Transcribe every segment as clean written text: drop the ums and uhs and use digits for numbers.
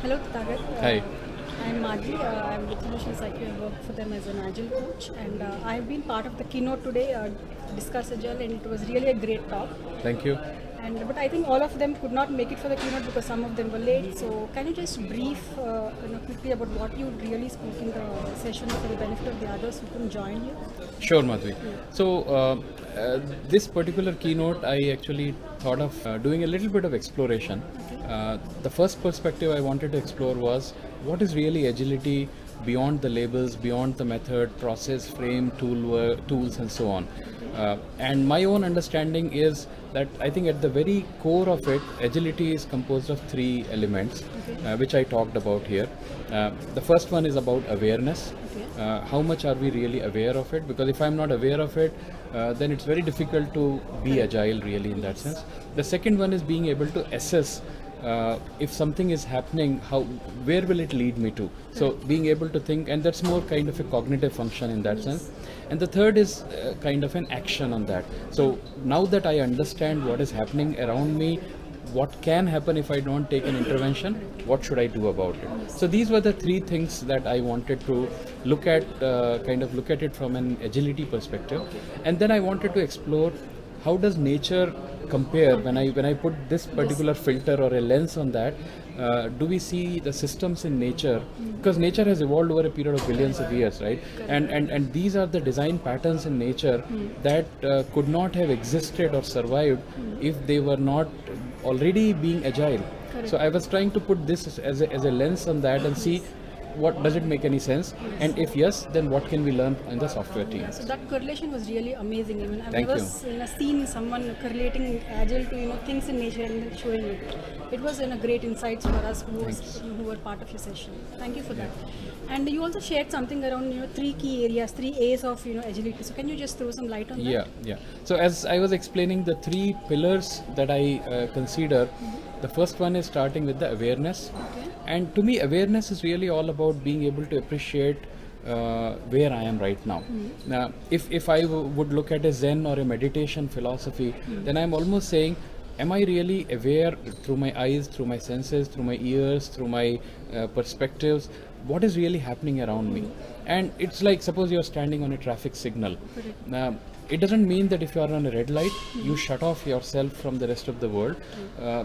Hello, Tathagat. Hi. I'm Madhi. I'm with Solution Cycle. I work for them as an Agile coach, and I've been part of the keynote today, discuss Agile, and it was really a great talk. Thank you. But I think all of them could not make it for the keynote because some of them were late. So can you just brief quickly about what you really spoke in the session for the benefit of the others who couldn't join you? Sure, Madhvi. So this particular keynote, I actually thought of doing a little bit of exploration. The first perspective I wanted to explore was what is really agility beyond the labels, beyond the method, process, frame, tools, and so on. And my own understanding is that I think at the very core of it, agility is composed of three elements, which I talked about here. The first one is about awareness. How much are we really aware of it? Because if I'm not aware of it, then it's very difficult to be agile really in that sense. The second one is being able to assess if something is happening, where will it lead me to? So being able to think, and that's more kind of a cognitive function in that sense. And the third is kind of an action on that. So now that I understand what is happening around me, what can happen if I don't take an intervention, what should I do about it? So these were the three things that I wanted to look at, look at it from an agility perspective. And then I wanted to explore how does nature compare when I put this particular filter or a lens on that. Do we see the systems in nature, because nature has evolved over a period of billions of years, right? And these are the design patterns in nature that could not have existed or survived if they were not already being agile. So I was trying to put this as a lens on that and see what does it make any sense, and if yes, then what can we learn in the software team. So that correlation was really amazing. I mean, I've Thank never you. seen someone correlating agile to things in nature and then showing it. It was great insights for us who were part of your session. Thank you for that. And you also shared something around three key areas, 3 A's of agility. So can you just throw some light on that? Yeah. So as I was explaining, the 3 pillars that I consider, the first one is starting with the awareness. And to me, awareness is really all about being able to appreciate where I am right now. Now, if I would look at a Zen or a meditation philosophy, then I'm almost saying, am I really aware through my eyes, through my senses, through my ears, through my perspectives, what is really happening around me? And it's like, suppose you're standing on a traffic signal. It doesn't mean that if you are on a red light, you shut off yourself from the rest of the world,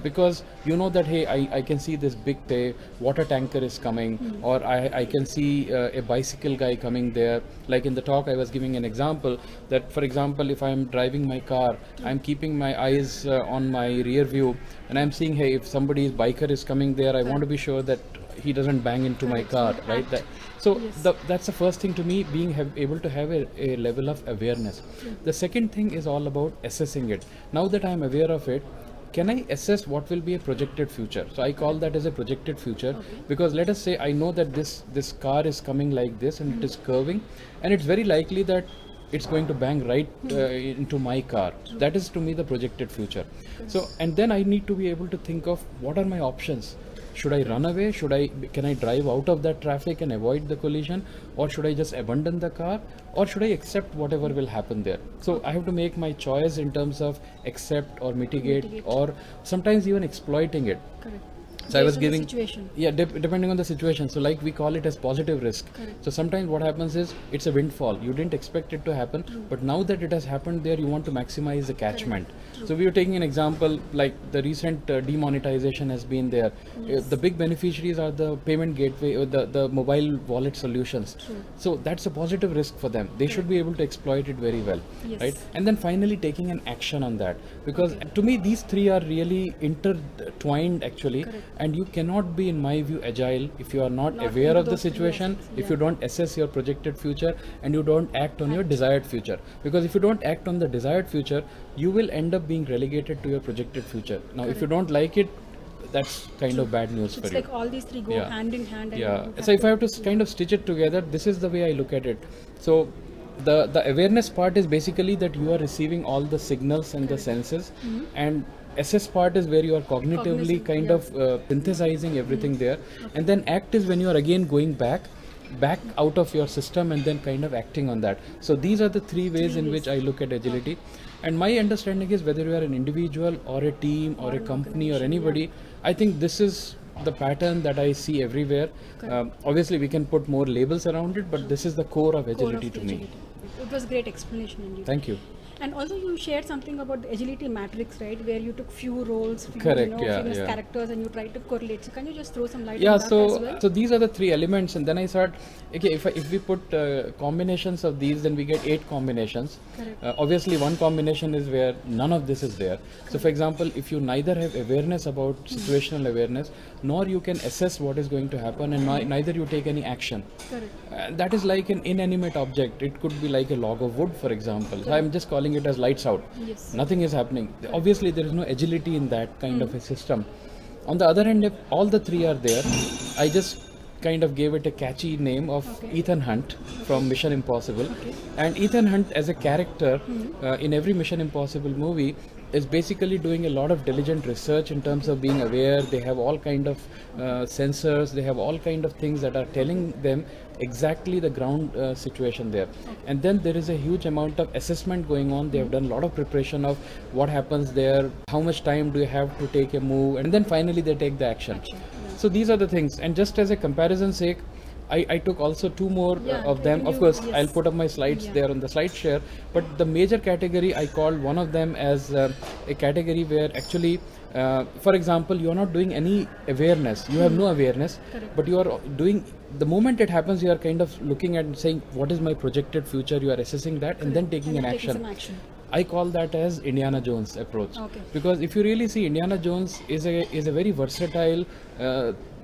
because you know that, hey, I can see this big water tanker is coming, or I can see a bicycle guy coming there. Like in the talk, I was giving an example that, for example, if I'm driving my car, I'm keeping my eyes on my rear view, and I'm seeing, hey, if somebody's biker is coming there, I want to be sure that he doesn't bang into my car, right? That's the first thing to me, being able to have a level of awareness. The second thing is all about assessing it. Now that I'm aware of it, can I assess what will be a projected future? So I call that as a projected future, because let us say I know that this car is coming like this and it is curving, and it's very likely that it's going to bang right into my car. That is to me the projected future. So, and then I need to be able to think of what are my options. Should I run away? Can I drive out of that traffic and avoid the collision? Or should I just abandon the car? Or should I accept whatever will happen there? So I have to make my choice in terms of accept or mitigate, or sometimes even exploiting it. Correct. So I was giving, depending on the situation. So like we call it as positive risk. Correct. So sometimes what happens is it's a windfall. You didn't expect it to happen, but now that it has happened there, you want to maximize the catchment. So we were taking an example like the recent demonetization has been there. The big beneficiaries are the payment gateway or the mobile wallet solutions. So that's a positive risk for them. They should be able to exploit it very well, right? And then finally taking an action on that, because to me these 3 are really intertwined actually. And you cannot be, in my view, agile if you are not aware of the situation, if you don't assess your projected future, and you don't act on your desired future. Because if you don't act on the desired future, you will end up being relegated to your projected future. Now, if you don't like it, that's kind of bad news for you. It's like all these 3 go hand in hand. So if I have to kind of stitch it together, this is the way I look at it. So the awareness part is basically that you are receiving all the signals and the senses, and assess part is where you are cognitively kind of synthesizing everything there, and then act is when you are again going back out of your system and then kind of acting on that. So these are the 3 ways in which I look at agility. And my understanding is, whether you are an individual or a team or a company or anybody, I think this is the pattern that I see everywhere. Obviously, we can put more labels around it, but this is the core of agility to me. It was a great explanation indeed. Thank you. And also you shared something about the agility matrix, right? Where you took few roles, few famous characters, and you tried to correlate. So can you just throw some light on that as well? So these are the 3 elements, and then I thought, okay, if we put combinations of these, then we get 8 combinations. Obviously, one combination is where none of this is there. So for example, if you neither have awareness about situational awareness, nor you can assess what is going to happen, and neither you take any action. That is like an inanimate object. It could be like a log of wood, for example. So I'm just calling it as lights out. Nothing is happening. Obviously, there is no agility in that kind of a system. On the other hand, if all the 3 are there, I just kind of gave it a catchy name of Ethan Hunt from Mission Impossible. And Ethan Hunt as a character in every Mission Impossible movie is basically doing a lot of diligent research in terms of being aware. They have all kind of sensors, they have all kind of things that are telling them exactly the ground situation there. And then there is a huge amount of assessment going on. They have done a lot of preparation of what happens there, how much time do you have to take a move, and then finally they take the action. So these are the things. And just as a comparison sake, I took also 2 more of them. Of course, I'll put up my slides there on the slide share. But the major category, I called one of them as a category where actually, for example, you are not doing any awareness. You have no awareness, but you are doing, the moment it happens, you are kind of looking at saying, what is my projected future? You are assessing that and then taking an action. I call that as Indiana Jones approach. Because if you really see, Indiana Jones is a very versatile,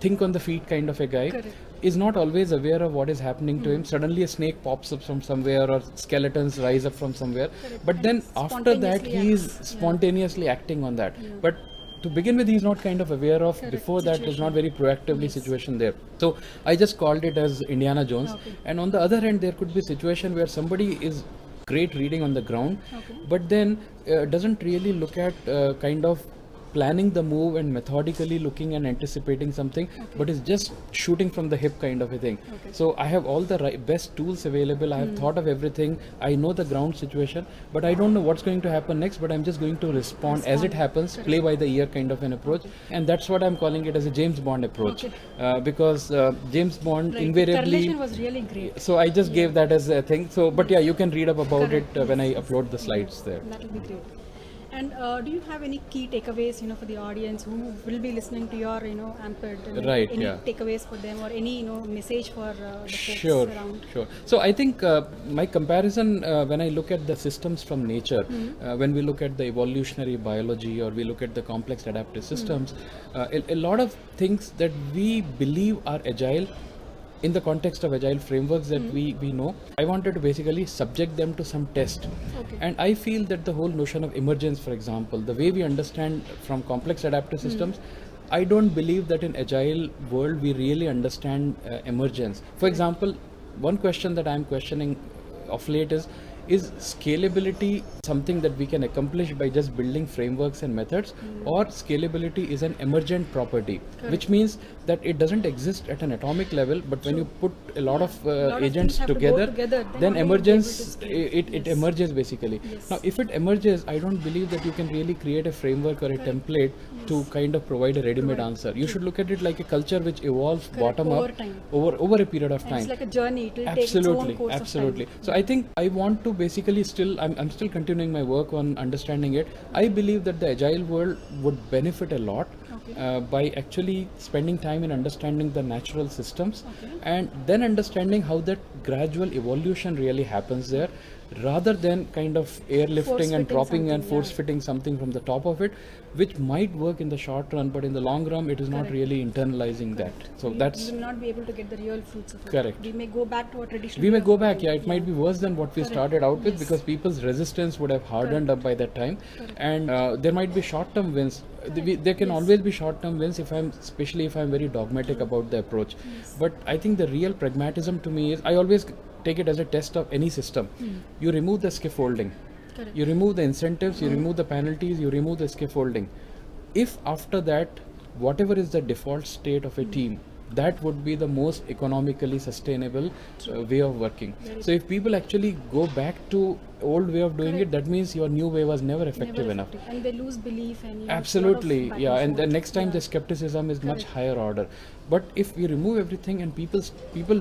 think on the feet kind of a guy. Is not always aware of what is happening to him. Suddenly a snake pops up from somewhere, or skeletons rise up from somewhere. But then after that, he is spontaneously acting on that. But to begin with, he's not kind of aware of, before that there's not very proactively situation there. So I just called it as Indiana Jones. And on the other hand, there could be a situation where somebody is great reading on the ground, but then doesn't really look at kind of planning the move and methodically looking and anticipating something, but is just shooting from the hip kind of a thing. So I have all the best tools available. I have thought of everything. I know the ground situation, but I don't know what's going to happen next, but I'm just going to respond as it happens, play by the ear kind of an approach. And that's what I'm calling it as a James Bond approach. Because James Bond invariably... The was really great. So I just gave that as a thing. So, but yeah, you can read up about it when I upload the slides there. That will be great. And do you have any key takeaways, for the audience who will be listening to your, Amped? Any takeaways for them, or any, message for the folks around? Sure. So I think my comparison, when I look at the systems from nature, when we look at the evolutionary biology, or we look at the complex adaptive systems, a lot of things that we believe are agile, in the context of agile frameworks that we know, I wanted to basically subject them to some test. And I feel that the whole notion of emergence, for example, the way we understand from complex adaptive systems, I don't believe that in agile world we really understand emergence. For example, one question that I'm questioning of late is scalability something that we can accomplish by just building frameworks and methods, or scalability is an emergent property, which means that it doesn't exist at an atomic level, but when you put a lot of agents together, then emergence, it emerges basically. Now, if it emerges, I don't believe that you can really create a framework or a template to kind of provide a ready-made answer. You should look at it like a culture which evolves bottom up over a period of time. It's like a journey. It will take its own course of time. So I think I want to basically I'm still continuing my work on understanding it. I believe that the agile world would benefit a lot by actually spending time in understanding the natural systems and then understanding how that gradual evolution really happens there, rather than kind of airlifting and dropping and force fitting something from the top of it, which might work in the short run, but in the long run it is not really internalizing that. So we will not be able to get the real fruits of it. Correct. We may go back to our traditional. We may go back, it might be worse than what we started out with, because people's resistance would have hardened up by that time. And there might be short-term wins. There can always be short-term wins especially if I'm very dogmatic about the approach. But I think the real pragmatism to me is, I always take it as a test of any system. You remove the scaffolding, you remove the incentives, you remove the penalties, you remove the scaffolding. If after that, whatever is the default state of a team, that would be the most economically sustainable way of working. So if people actually go back to old way of doing it, that means your new way was never effective enough. And they lose belief and Absolutely, yeah. And the next time the the skepticism is much higher order. But if we remove everything and people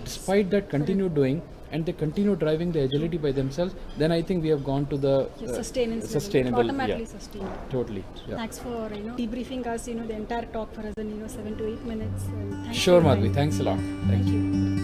despite that continue doing, and they continue driving the agility by themselves, then I think we have gone to the sustainable. automatically Yeah, sustainable. totally. Yeah. Thanks for debriefing us the entire talk for us in 7 to 8 minutes. And thanks Sure, for your Madhvi. time. Thanks a lot. Thank you.